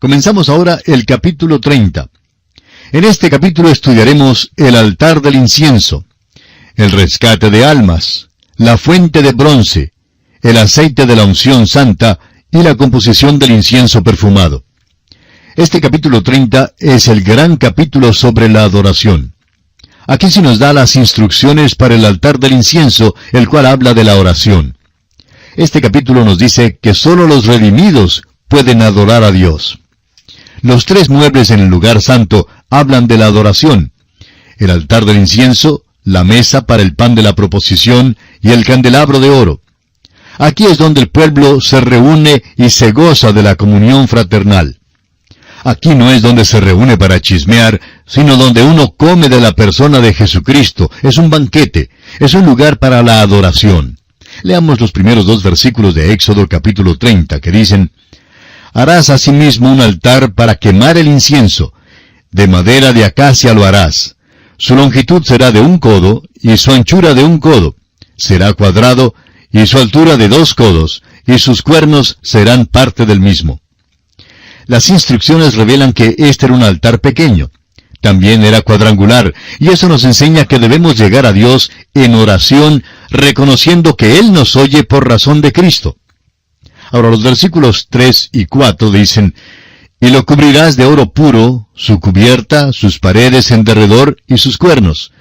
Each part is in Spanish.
Comenzamos ahora el capítulo 30. En este capítulo estudiaremos el altar del incienso, el rescate de almas, la fuente de bronce, el aceite de la unción santa y la composición del incienso perfumado. Este capítulo 30 es el gran capítulo sobre la adoración. Aquí se nos da las instrucciones para el altar del incienso, el cual habla de la oración. Este capítulo nos dice que sólo los redimidos pueden adorar a Dios. Los tres muebles en el lugar santo hablan de la adoración: el altar del incienso, la mesa para el pan de la proposición y el candelabro de oro. Aquí es donde el pueblo se reúne y se goza de la comunión fraternal. Aquí no es donde se reúne para chismear, sino donde uno come de la persona de Jesucristo. Es un banquete, es un lugar para la adoración. Leamos los primeros 2 versículos de Éxodo capítulo 30, que dicen: «Harás asimismo un altar para quemar el incienso. De madera de acacia lo harás. Su longitud será de 1 codo, y su anchura de 1 codo. Será cuadrado, y su altura de 2 codos, y sus cuernos serán parte del mismo». Las instrucciones revelan que este era un altar pequeño. También era cuadrangular, y eso nos enseña que debemos llegar a Dios en oración, reconociendo que Él nos oye por razón de Cristo. Ahora los versículos 3 y 4 dicen: «Y lo cubrirás de oro puro, su cubierta, sus paredes en derredor y sus cuernos.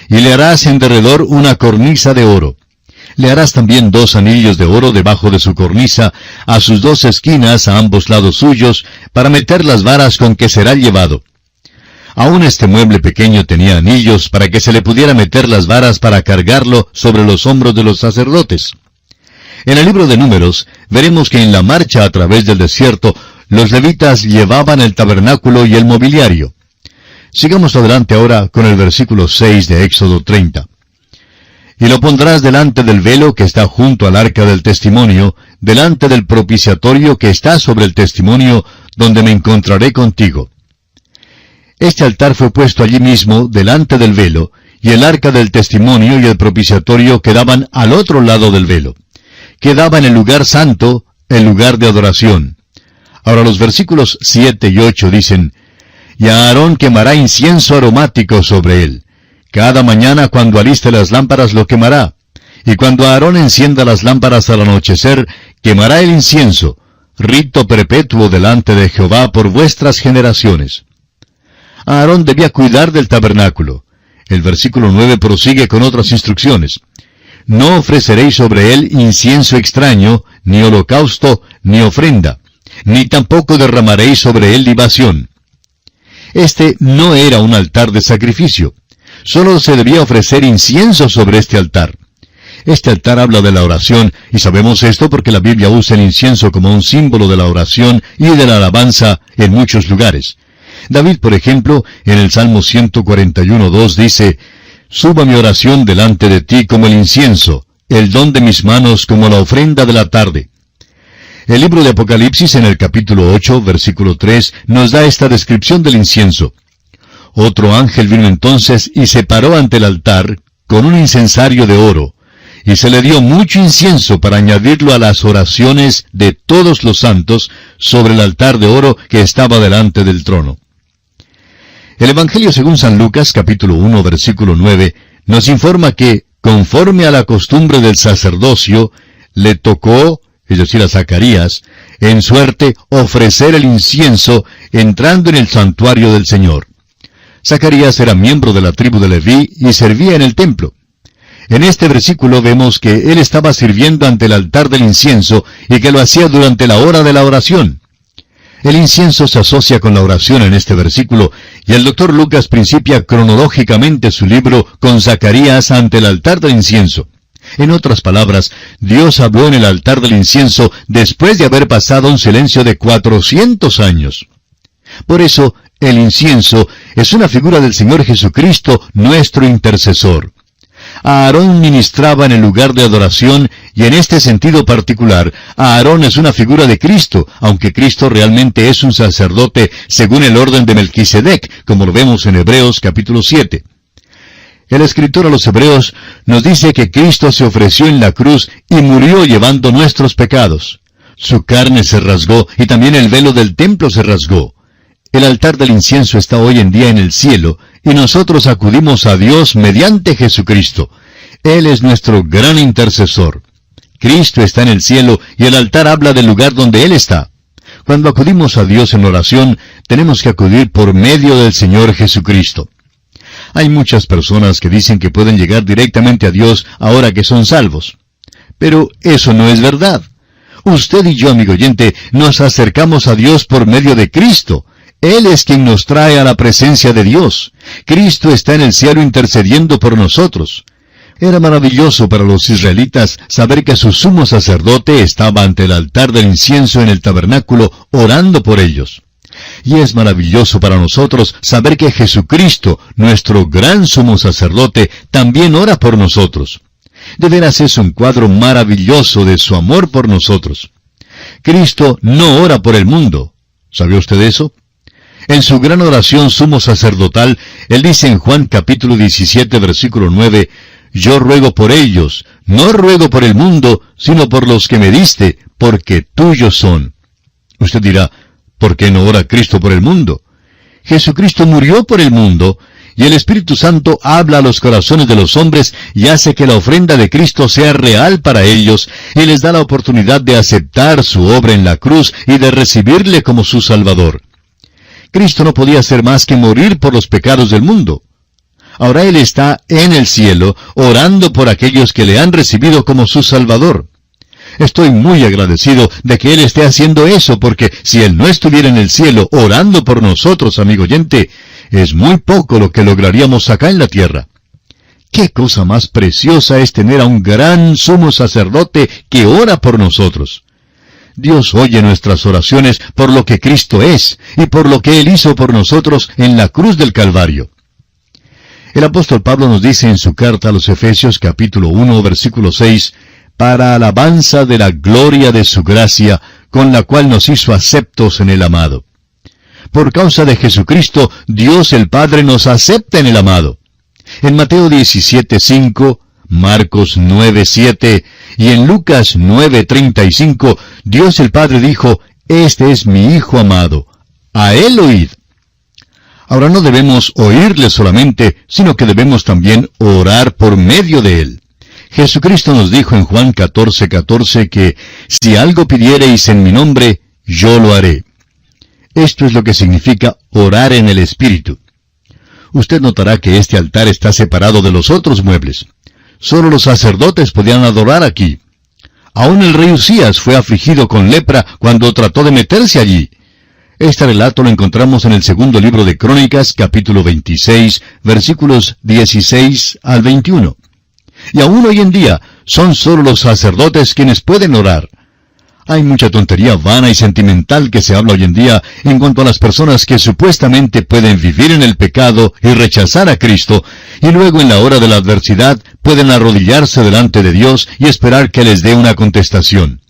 Y le harás en derredor una cornisa de oro. Le harás también 2 anillos de oro debajo de su cornisa, a sus 2 esquinas a ambos lados suyos, para meter las varas con que será llevado». Aún este mueble pequeño tenía anillos para que se le pudiera meter las varas para cargarlo sobre los hombros de los sacerdotes. En el libro de Números veremos que en la marcha a través del desierto, los levitas llevaban el tabernáculo y el mobiliario. Sigamos adelante ahora con el versículo 6 de Éxodo 30. «Y lo pondrás delante del velo que está junto al arca del testimonio, delante del propiciatorio que está sobre el testimonio, donde me encontraré contigo». Este altar fue puesto allí mismo, delante del velo, y el arca del testimonio y el propiciatorio quedaban al otro lado del velo. Quedaba en el lugar santo, el lugar de adoración. Ahora los versículos 7 y 8 dicen: «Y Aarón quemará incienso aromático sobre él. Cada mañana cuando aliste las lámparas lo quemará. Y cuando Aarón encienda las lámparas al anochecer, quemará el incienso, rito perpetuo delante de Jehová por vuestras generaciones». Aarón debía cuidar del tabernáculo. El versículo 9 prosigue con otras instrucciones: «No ofreceréis sobre él incienso extraño, ni holocausto, ni ofrenda, ni tampoco derramaréis sobre él libación». Este no era un altar de sacrificio. Solo se debía ofrecer incienso sobre este altar. Este altar habla de la oración, y sabemos esto porque la Biblia usa el incienso como un símbolo de la oración y de la alabanza en muchos lugares. David, por ejemplo, en el Salmo 141:2 dice: «Suba mi oración delante de ti como el incienso, el don de mis manos como la ofrenda de la tarde». El libro de Apocalipsis en el capítulo 8, versículo 3, nos da esta descripción del incienso: «Otro ángel vino entonces y se paró ante el altar con un incensario de oro, y se le dio mucho incienso para añadirlo a las oraciones de todos los santos sobre el altar de oro que estaba delante del trono». El Evangelio según San Lucas, capítulo 1, versículo 9, nos informa que, conforme a la costumbre del sacerdocio, le tocó, es decir, a Zacarías, en suerte ofrecer el incienso entrando en el santuario del Señor. Zacarías era miembro de la tribu de Leví y servía en el templo. En este versículo vemos que él estaba sirviendo ante el altar del incienso y que lo hacía durante la hora de la oración. El incienso se asocia con la oración en este versículo, y el Dr. Lucas principia cronológicamente su libro con Zacarías ante el altar del incienso. En otras palabras, Dios habló en el altar del incienso después de haber pasado un silencio de 400 años. Por eso, el incienso es una figura del Señor Jesucristo, nuestro intercesor. Aarón ministraba en el lugar de adoración, y en este sentido particular, Aarón es una figura de Cristo, aunque Cristo realmente es un sacerdote según el orden de Melquisedec, como lo vemos en Hebreos capítulo 7. El escritor a los Hebreos nos dice que Cristo se ofreció en la cruz y murió llevando nuestros pecados. Su carne se rasgó y también el velo del templo se rasgó. El altar del incienso está hoy en día en el cielo y nosotros acudimos a Dios mediante Jesucristo. Él es nuestro gran intercesor. Cristo está en el cielo y el altar habla del lugar donde Él está. Cuando acudimos a Dios en oración, tenemos que acudir por medio del Señor Jesucristo. Hay muchas personas que dicen que pueden llegar directamente a Dios ahora que son salvos. Pero eso no es verdad. Usted y yo, amigo oyente, nos acercamos a Dios por medio de Cristo. Él es quien nos trae a la presencia de Dios. Cristo está en el cielo intercediendo por nosotros. Era maravilloso para los israelitas saber que su sumo sacerdote estaba ante el altar del incienso en el tabernáculo orando por ellos. Y es maravilloso para nosotros saber que Jesucristo, nuestro gran sumo sacerdote, también ora por nosotros. De veras es un cuadro maravilloso de su amor por nosotros. Cristo no ora por el mundo. ¿Sabía usted eso? En su gran oración sumo sacerdotal, Él dice en Juan capítulo 17, versículo 9, «Yo ruego por ellos, no ruego por el mundo, sino por los que me diste, porque tuyos son». Usted dirá, ¿por qué no ora Cristo por el mundo? Jesucristo murió por el mundo, y el Espíritu Santo habla a los corazones de los hombres y hace que la ofrenda de Cristo sea real para ellos, y les da la oportunidad de aceptar su obra en la cruz y de recibirle como su Salvador. Cristo no podía hacer más que morir por los pecados del mundo. Ahora Él está en el cielo, orando por aquellos que le han recibido como su Salvador. Estoy muy agradecido de que Él esté haciendo eso, porque si Él no estuviera en el cielo orando por nosotros, amigo oyente, es muy poco lo que lograríamos acá en la tierra. ¡Qué cosa más preciosa es tener a un gran sumo sacerdote que ora por nosotros! Dios oye nuestras oraciones por lo que Cristo es y por lo que Él hizo por nosotros en la cruz del Calvario. El apóstol Pablo nos dice en su carta a los Efesios capítulo 1, versículo 6, «Para alabanza de la gloria de su gracia, con la cual nos hizo aceptos en el amado». Por causa de Jesucristo, Dios el Padre nos acepta en el amado. En Mateo 17:5, Marcos 9:7 y en Lucas 9:35, Dios el Padre dijo, «Este es mi Hijo amado, a Él oíd». Ahora no debemos oírle solamente, sino que debemos también orar por medio de Él. Jesucristo nos dijo en Juan 14:14 que, «Si algo pidiereis en mi nombre, yo lo haré». Esto es lo que significa orar en el Espíritu. Usted notará que este altar está separado de los otros muebles. Solo los sacerdotes podían adorar aquí. Aún el rey Usías fue afligido con lepra cuando trató de meterse allí. Este relato lo encontramos en el segundo libro de Crónicas, capítulo 26, versículos 16 al 21. Y aún hoy en día, son solo los sacerdotes quienes pueden orar. Hay mucha tontería vana y sentimental que se habla hoy en día en cuanto a las personas que supuestamente pueden vivir en el pecado y rechazar a Cristo, y luego en la hora de la adversidad pueden arrodillarse delante de Dios y esperar que les dé una contestación.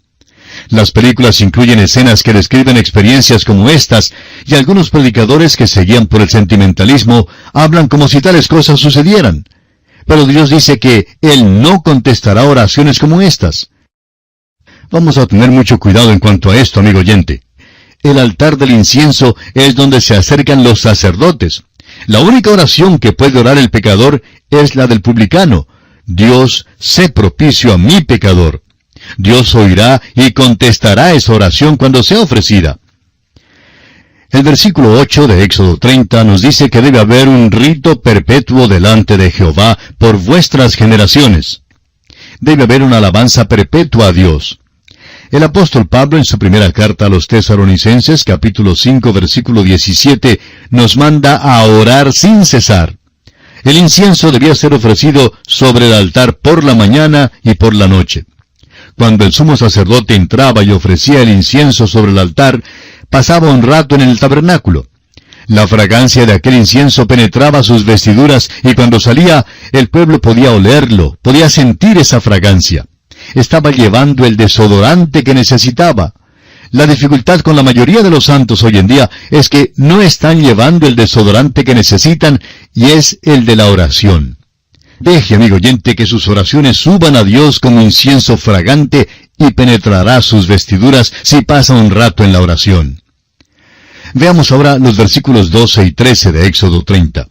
Las películas incluyen escenas que describen experiencias como estas, y algunos predicadores que se guían por el sentimentalismo hablan como si tales cosas sucedieran. Pero Dios dice que Él no contestará oraciones como estas. Vamos a tener mucho cuidado en cuanto a esto, amigo oyente. El altar del incienso es donde se acercan los sacerdotes. La única oración que puede orar el pecador es la del publicano. Dios, sé propicio a mi pecador. Dios oirá y contestará esa oración cuando sea ofrecida. El versículo 8 de Éxodo 30 nos dice que debe haber un rito perpetuo delante de Jehová por vuestras generaciones. Debe haber una alabanza perpetua a Dios. El apóstol Pablo en su primera carta a los Tesalonicenses, capítulo 5, versículo 17, nos manda a orar sin cesar. El incienso debía ser ofrecido sobre el altar por la mañana y por la noche. Cuando el sumo sacerdote entraba y ofrecía el incienso sobre el altar, pasaba un rato en el tabernáculo. La fragancia de aquel incienso penetraba sus vestiduras y cuando salía, el pueblo podía olerlo, podía sentir esa fragancia. Estaba llevando el desodorante que necesitaba. La dificultad con la mayoría de los santos hoy en día es que no están llevando el desodorante que necesitan y es el de la oración. Deje, amigo oyente, que sus oraciones suban a Dios como incienso fragante y penetrará sus vestiduras si pasa un rato en la oración. Veamos ahora los versículos 12 y 13 de Éxodo 30.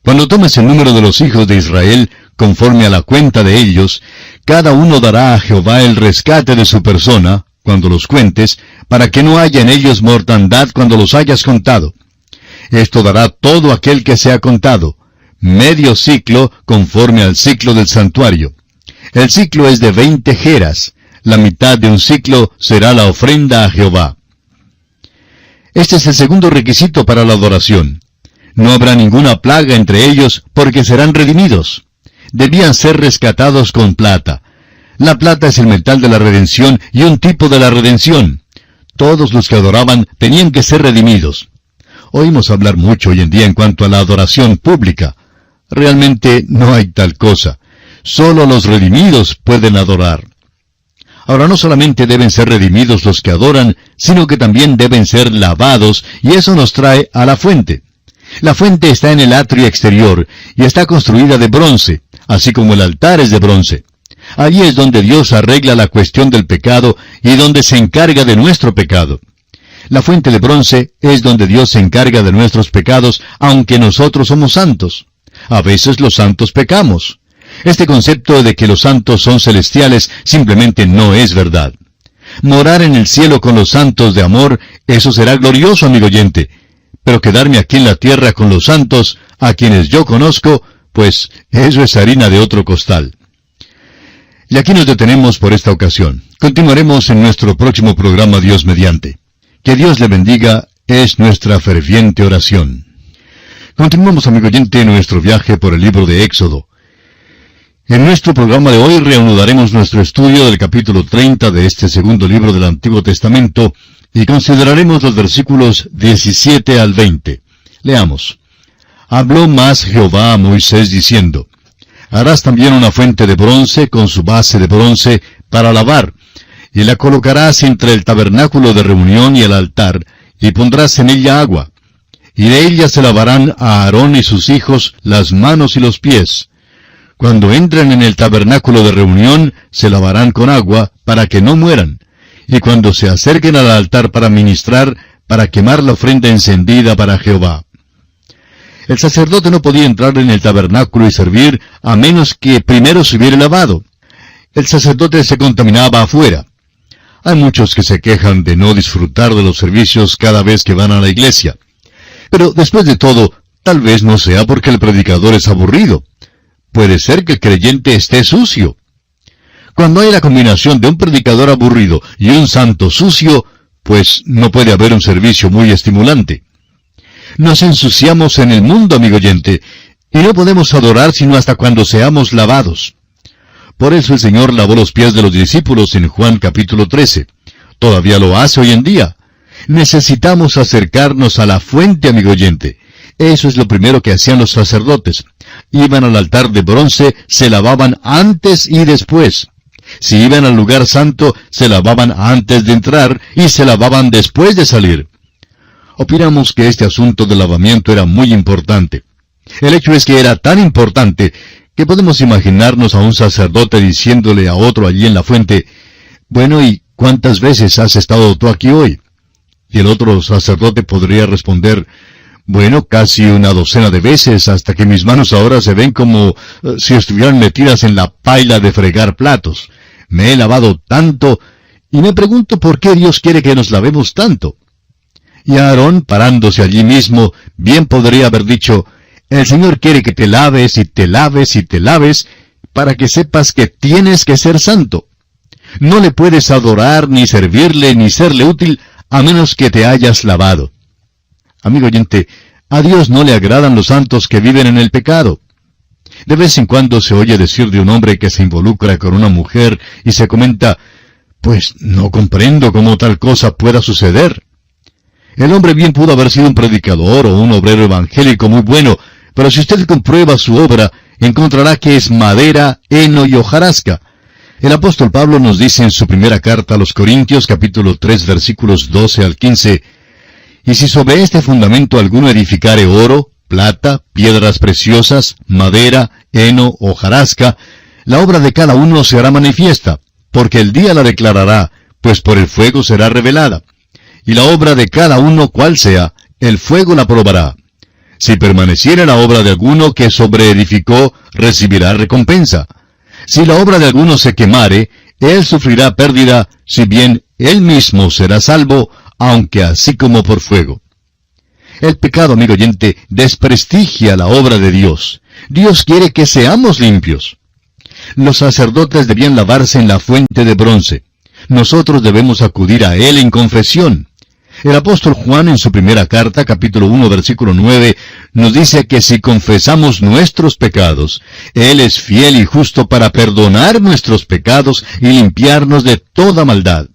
Cuando tomes el número de los hijos de Israel, conforme a la cuenta de ellos, cada uno dará a Jehová el rescate de su persona, cuando los cuentes, para que no haya en ellos mortandad cuando los hayas contado. Esto dará todo aquel que sea contado, medio ciclo conforme al ciclo del santuario. El ciclo es de 20 geras, la mitad de un ciclo será la ofrenda a Jehová. Este es el segundo requisito para la adoración. No habrá ninguna plaga entre ellos, porque serán redimidos. Debían ser rescatados con plata. La plata es el metal de la redención y un tipo de la redención. Todos los que adoraban tenían que ser redimidos. Oímos hablar mucho hoy en día en cuanto a la adoración pública. Realmente no hay tal cosa. Solo los redimidos pueden adorar. Ahora, no solamente deben ser redimidos los que adoran, sino que también deben ser lavados, y eso nos trae a la fuente. La fuente está en el atrio exterior, y está construida de bronce, así como el altar es de bronce. Allí es donde Dios arregla la cuestión del pecado, y donde se encarga de nuestro pecado. La fuente de bronce es donde Dios se encarga de nuestros pecados, aunque nosotros somos santos. A veces los santos pecamos. Este concepto de que los santos son celestiales simplemente no es verdad. Morar en el cielo con los santos de amor, eso será glorioso, amigo oyente. Pero quedarme aquí en la tierra con los santos, a quienes yo conozco, pues eso es harina de otro costal. Y aquí nos detenemos por esta ocasión. Continuaremos en nuestro próximo programa, Dios mediante. Que Dios le bendiga, es nuestra ferviente oración. Continuamos, amigo oyente, nuestro viaje por el libro de Éxodo. En nuestro programa de hoy reanudaremos nuestro estudio del capítulo 30 de este segundo libro del Antiguo Testamento y consideraremos los versículos 17 al 20. Leamos. Habló más Jehová a Moisés diciendo, harás también una fuente de bronce con su base de bronce para lavar, y la colocarás entre el tabernáculo de reunión y el altar, y pondrás en ella agua. Y de ella se lavarán a Aarón y sus hijos las manos y los pies. Cuando entren en el tabernáculo de reunión, se lavarán con agua, para que no mueran. Y cuando se acerquen al altar para ministrar, para quemar la ofrenda encendida para Jehová. El sacerdote no podía entrar en el tabernáculo y servir, a menos que primero se hubiera lavado. El sacerdote se contaminaba afuera. Hay muchos que se quejan de no disfrutar de los servicios cada vez que van a la iglesia. Pero después de todo, tal vez no sea porque el predicador es aburrido. Puede ser que el creyente esté sucio. Cuando hay la combinación de un predicador aburrido y un santo sucio, pues no puede haber un servicio muy estimulante. Nos ensuciamos en el mundo, amigo oyente, y no podemos adorar sino hasta cuando seamos lavados. Por eso el Señor lavó los pies de los discípulos en Juan capítulo 13. Todavía lo hace hoy en día. Necesitamos acercarnos a la fuente, amigo oyente. Eso es lo primero que hacían los sacerdotes. Iban al altar de bronce, se lavaban antes y después. Si iban al lugar santo, se lavaban antes de entrar y se lavaban después de salir. Opinamos que este asunto del lavamiento era muy importante. El hecho es que era tan importante que podemos imaginarnos a un sacerdote diciéndole a otro allí en la fuente, bueno, ¿y cuántas veces has estado tú aquí hoy? Y el otro sacerdote podría responder, bueno, casi una docena de veces, hasta que mis manos ahora se ven como si estuvieran metidas en la paila de fregar platos. Me he lavado tanto, y me pregunto por qué Dios quiere que nos lavemos tanto. Y Aarón, parándose allí mismo, bien podría haber dicho, el Señor quiere que te laves y te laves y te laves, para que sepas que tienes que ser santo. No le puedes adorar, ni servirle, ni serle útil, a menos que te hayas lavado. Amigo oyente, a Dios no le agradan los santos que viven en el pecado. De vez en cuando se oye decir de un hombre que se involucra con una mujer y se comenta, pues no comprendo cómo tal cosa pueda suceder. El hombre bien pudo haber sido un predicador o un obrero evangélico muy bueno, pero si usted comprueba su obra, encontrará que es madera, heno y hojarasca. El apóstol Pablo nos dice en su primera carta a los Corintios, capítulo 3, versículos 12 al 15, y si sobre este fundamento alguno edificare oro, plata, piedras preciosas, madera, heno, hojarasca, la obra de cada uno se hará manifiesta, porque el día la declarará, pues por el fuego será revelada. Y la obra de cada uno, cual sea, el fuego la probará. Si permaneciere la obra de alguno que sobreedificó, recibirá recompensa. Si la obra de alguno se quemare, él sufrirá pérdida, si bien él mismo será salvo, aunque así como por fuego. El pecado, amigo oyente, desprestigia la obra de Dios. Dios quiere que seamos limpios. Los sacerdotes debían lavarse en la fuente de bronce. Nosotros debemos acudir a Él en confesión. El apóstol Juan en su primera carta, capítulo 1, versículo 9, nos dice que si confesamos nuestros pecados, Él es fiel y justo para perdonar nuestros pecados y limpiarnos de toda maldad.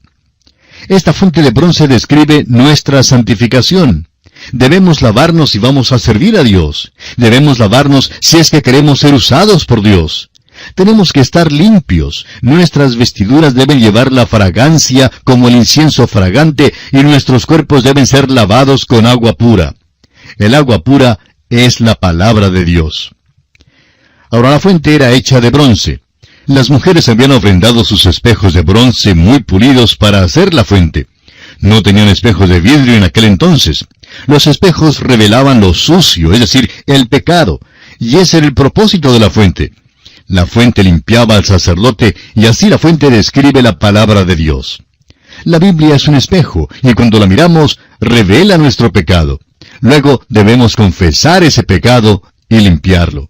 Esta fuente de bronce describe nuestra santificación. Debemos lavarnos si vamos a servir a Dios. Debemos lavarnos si es que queremos ser usados por Dios. Tenemos que estar limpios. Nuestras vestiduras deben llevar la fragancia como el incienso fragante y nuestros cuerpos deben ser lavados con agua pura. El agua pura es la palabra de Dios. Ahora la fuente era hecha de bronce. Las mujeres habían ofrendado sus espejos de bronce muy pulidos para hacer la fuente. No tenían espejos de vidrio en aquel entonces. Los espejos revelaban lo sucio, es decir, el pecado, y ese era el propósito de la fuente. La fuente limpiaba al sacerdote, y así la fuente describe la palabra de Dios. La Biblia es un espejo, y cuando la miramos, revela nuestro pecado. Luego debemos confesar ese pecado y limpiarlo.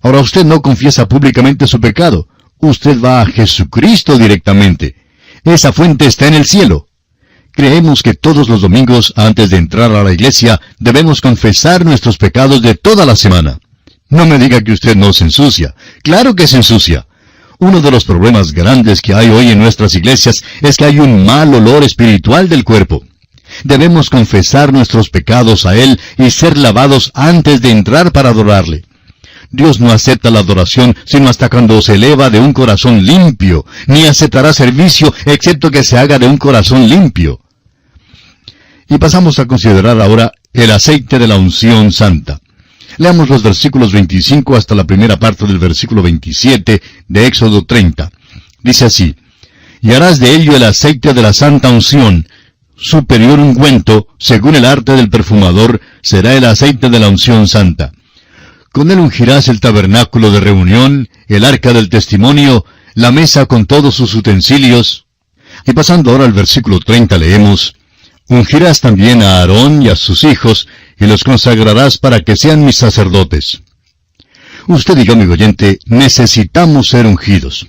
Ahora usted no confiesa públicamente su pecado. Usted va a Jesucristo directamente. Esa fuente está en el cielo. Creemos que todos los domingos, antes de entrar a la iglesia, debemos confesar nuestros pecados de toda la semana. No me diga que usted no se ensucia. Claro que se ensucia. Uno de los problemas grandes que hay hoy en nuestras iglesias es que hay un mal olor espiritual del cuerpo. Debemos confesar nuestros pecados a Él y ser lavados antes de entrar para adorarle. Dios no acepta la adoración sino hasta cuando se eleva de un corazón limpio, ni aceptará servicio excepto que se haga de un corazón limpio. Y pasamos a considerar ahora el aceite de la unción santa. Leamos los versículos 25 hasta la primera parte del versículo 27 de Éxodo 30. Dice así: Y harás de ello el aceite de la santa unción, superior ungüento, según el arte del perfumador, será el aceite de la unción santa. Con él ungirás el tabernáculo de reunión, el arca del testimonio, la mesa con todos sus utensilios. Y pasando ahora al versículo 30 leemos: Ungirás también a Aarón y a sus hijos, y los consagrarás para que sean mis sacerdotes. Usted y yo, amigo oyente, necesitamos ser ungidos.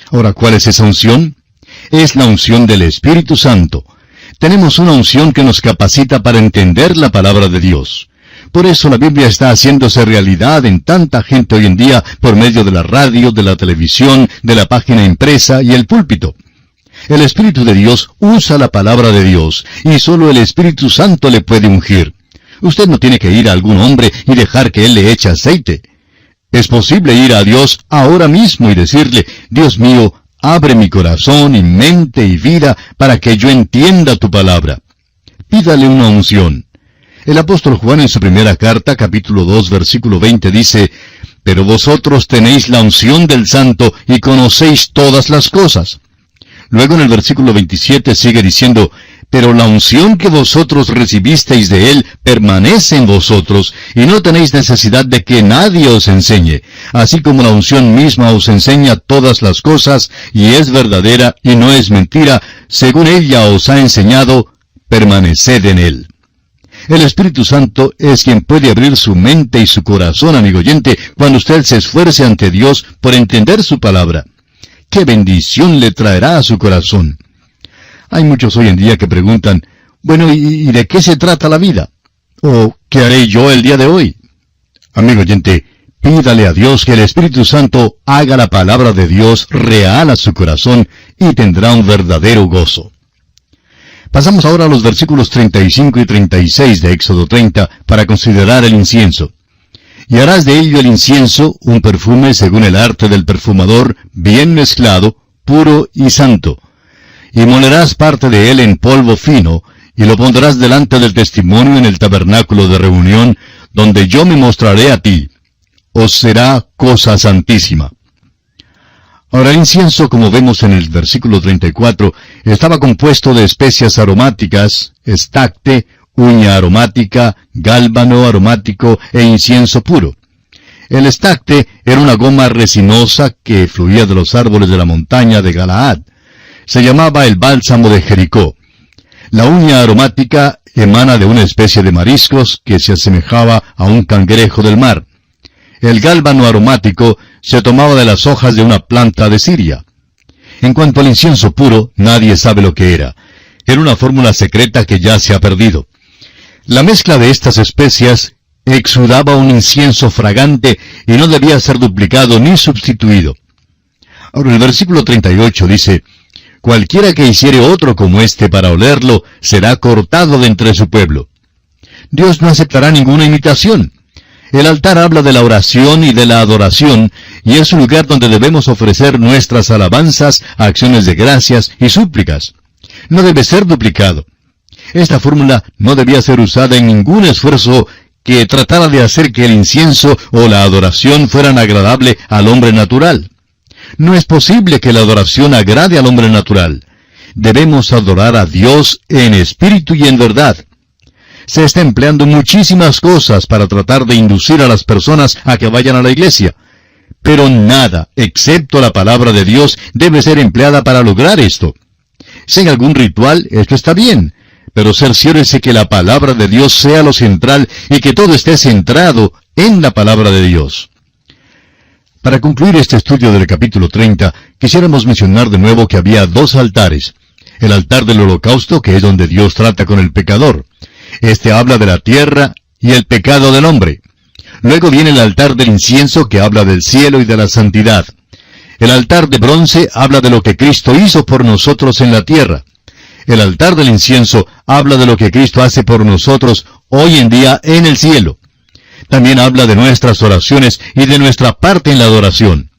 Ahora, ¿cuál es esa unción? Es la unción del Espíritu Santo. Tenemos una unción que nos capacita para entender la palabra de Dios. Por eso la Biblia está haciéndose realidad en tanta gente hoy en día por medio de la radio, de la televisión, de la página impresa y el púlpito. El Espíritu de Dios usa la palabra de Dios, y solo el Espíritu Santo le puede ungir. Usted no tiene que ir a algún hombre y dejar que él le eche aceite. Es posible ir a Dios ahora mismo y decirle: Dios mío, abre mi corazón y mente y vida para que yo entienda tu palabra. Pídale una unción. El apóstol Juan en su primera carta, capítulo 2, versículo 20 dice: Pero vosotros tenéis la unción del Santo y conocéis todas las cosas. Luego en el versículo 27 sigue diciendo: Pero la unción que vosotros recibisteis de Él permanece en vosotros, y no tenéis necesidad de que nadie os enseñe, así como la unción misma os enseña todas las cosas, y es verdadera y no es mentira, según ella os ha enseñado, permaneced en Él. El Espíritu Santo es quien puede abrir su mente y su corazón, amigo oyente, cuando usted se esfuerce ante Dios por entender su palabra. ¡Qué bendición le traerá a su corazón! Hay muchos hoy en día que preguntan: bueno, ¿y de qué se trata la vida? ¿O qué haré yo el día de hoy? Amigo oyente, pídale a Dios que el Espíritu Santo haga la palabra de Dios real a su corazón y tendrá un verdadero gozo. Pasamos ahora a los versículos 35 y 36 de Éxodo 30 para considerar el incienso. Y harás de ello el incienso, un perfume según el arte del perfumador, bien mezclado, puro y santo. Y molerás parte de él en polvo fino, y lo pondrás delante del testimonio en el tabernáculo de reunión, donde yo me mostraré a ti. Os será cosa santísima. Ahora, el incienso, como vemos en el versículo 34, estaba compuesto de especias aromáticas, estacte, uña aromática, gálbano aromático e incienso puro. El estacte era una goma resinosa que fluía de los árboles de la montaña de Galaad. Se llamaba el bálsamo de Jericó. La uña aromática emana de una especie de mariscos que se asemejaba a un cangrejo del mar. El gálbano aromático se tomaba de las hojas de una planta de Siria. En cuanto al incienso puro, nadie sabe lo que era. Era una fórmula secreta que ya se ha perdido. La mezcla de estas especias exudaba un incienso fragante y no debía ser duplicado ni sustituido. Ahora el versículo 38 dice, «Cualquiera que hiciere otro como este para olerlo, será cortado de entre su pueblo». Dios no aceptará ninguna imitación. El altar habla de la oración y de la adoración, y es un lugar donde debemos ofrecer nuestras alabanzas, acciones de gracias y súplicas. No debe ser duplicado. Esta fórmula no debía ser usada en ningún esfuerzo que tratara de hacer que el incienso o la adoración fueran agradable al hombre natural. No es posible que la adoración agrade al hombre natural. Debemos adorar a Dios en espíritu y en verdad. Se está empleando muchísimas cosas para tratar de inducir a las personas a que vayan a la iglesia. Pero nada, excepto la palabra de Dios, debe ser empleada para lograr esto. Si hay algún ritual, esto está bien, pero cerciórese que la palabra de Dios sea lo central y que todo esté centrado en la palabra de Dios. Para concluir este estudio del capítulo 30, quisiéramos mencionar de nuevo que había dos altares. El altar del holocausto, que es donde Dios trata con el pecador. Este habla de la tierra y el pecado del hombre. Luego viene el altar del incienso, que habla del cielo y de la santidad. El altar de bronce habla de lo que Cristo hizo por nosotros en la tierra. El altar del incienso habla de lo que Cristo hace por nosotros hoy en día en el cielo. También habla de nuestras oraciones y de nuestra parte en la adoración.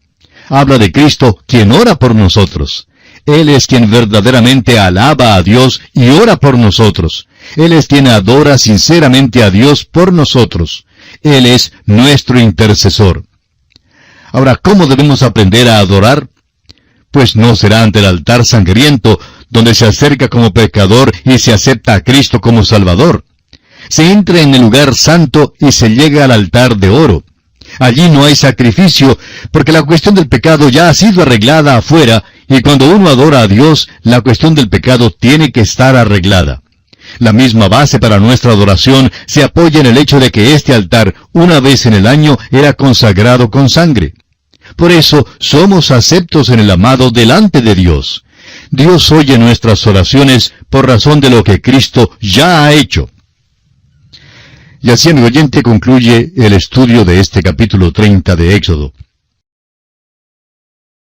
Habla de Cristo, quien ora por nosotros. Él es quien verdaderamente alaba a Dios y ora por nosotros. Él es quien adora sinceramente a Dios por nosotros. Él es nuestro intercesor. Ahora, ¿cómo debemos aprender a adorar? Pues no será ante el altar sangriento, donde se acerca como pecador y se acepta a Cristo como Salvador. Se entra en el lugar santo y se llega al altar de oro. Allí no hay sacrificio, porque la cuestión del pecado ya ha sido arreglada afuera, y cuando uno adora a Dios, la cuestión del pecado tiene que estar arreglada. La misma base para nuestra adoración se apoya en el hecho de que este altar, una vez en el año, era consagrado con sangre. Por eso, somos aceptos en el amado delante de Dios. Dios oye nuestras oraciones por razón de lo que Cristo ya ha hecho. Y así, amigo oyente, concluye el estudio de este capítulo 30 de Éxodo.